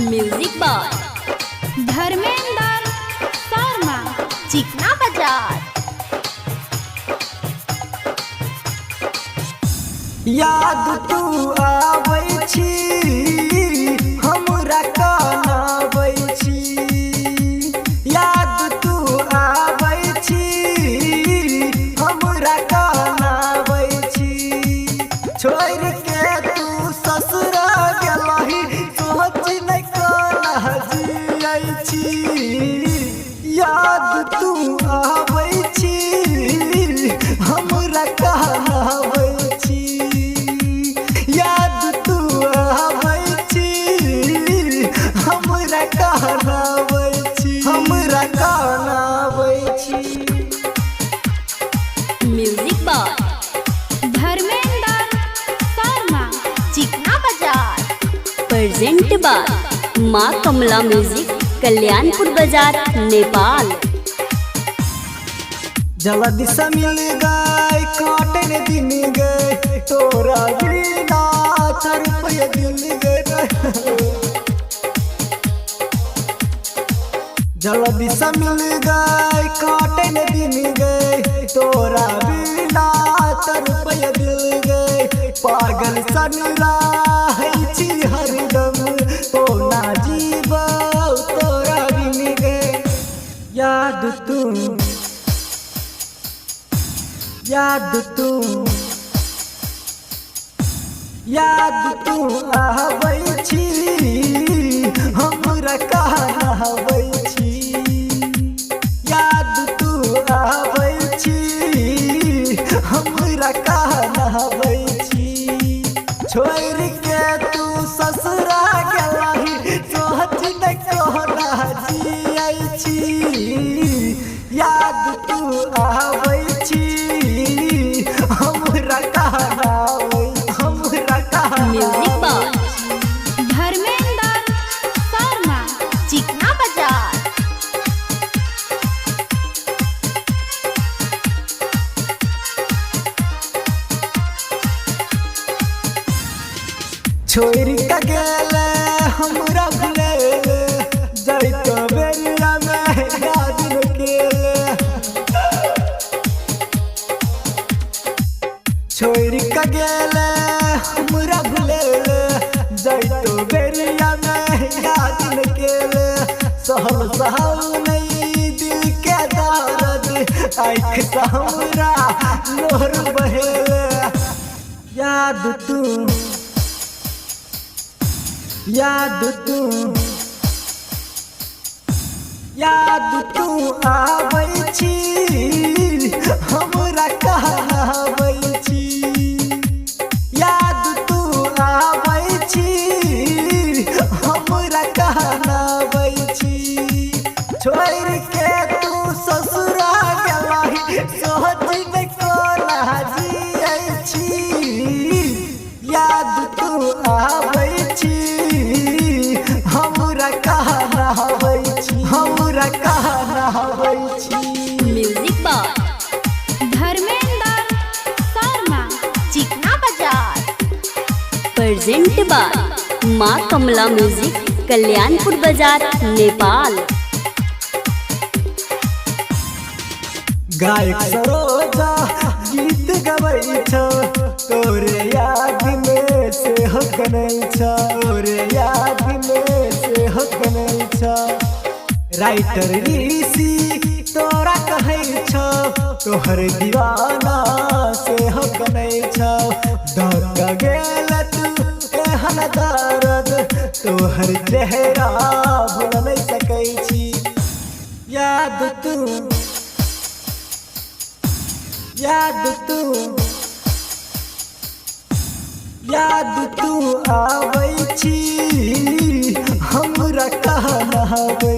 Music by Dharmendra Sharma, चिकना बाजार। याद तू आबै छी हमरा कानाबै छी, याद तू आबै छी हमरा कानाबै छी। छोड़ के तू ससुरा गेलही सोच नै काना जियै छी। याद तू आबै छी हमरा कानाबै छी, याद तू आबै छी हमरा कानाबै छी, हमरा कानाबै छी। म्यूजिक बाय धर्मेंद्र शर्मा, चिकना बाजार। प्रेजेंट बाय माँ कमला म्यूजिक, कल्याणपुर बाजार, नेपाल। जल्दी से मिल गए काटन दिन गए तोरा बिना रुपया दिल गए। जल्दी से मिल गए काटन दिन गए तोरा बिना रुपया दिल गए। पागल सन रहै छी हरदम तो ना जीबौ तोरा बिन गए। याद तू याद तू आबै छी हमरा कानाबै छी, याद तू आबै छी हमरा कानाबै छी। छोड़ के तू ससुरा गेलही सोच नै कोना जियै छी। याद तू आबै छी हमरा कानाबै, हमरा म्यूजिक बाय धर्मेंद्र शर्मा, चिकना बाजार। छोड़ के गेले हमरा भुलेले जैत बेरिया में याद केले। छोड़ के गेले हमरा भुलेले जैत बेरिया में याद केले। सहल सहल नहीं दिल के दर्द आँख से हमरा लोर बहेले। याद तू आबै छी हमरा कानाबै छी, याद तू आबै छी हमरा कानाबै छी। छोड़ के तू ससुरा गेलही सोच नै कोना जियै छी। याद तू आबै छी हमरा कानाबै छी, हमरा कानाबै छी। म्यूजिक बाय धर्मेंद्र शर्मा, चिकना बाजार। प्रेजेंट बाय माँ कमला म्यूजिक, कल्याणपुर बाजार, नेपाल। गायक सरोजा गीत गबै छौ तोरे याद में से हकनै छौ, तोरे याद में से हकनै छौ। राइटर ऋषि तोरा कहै छौ तोहर दीवाना से हकनै छौ। दर्द गेल तू एहन दर्द तोहर चेहरा भूल नै सकै छी। याद तू आबै छी हमरा कानाबै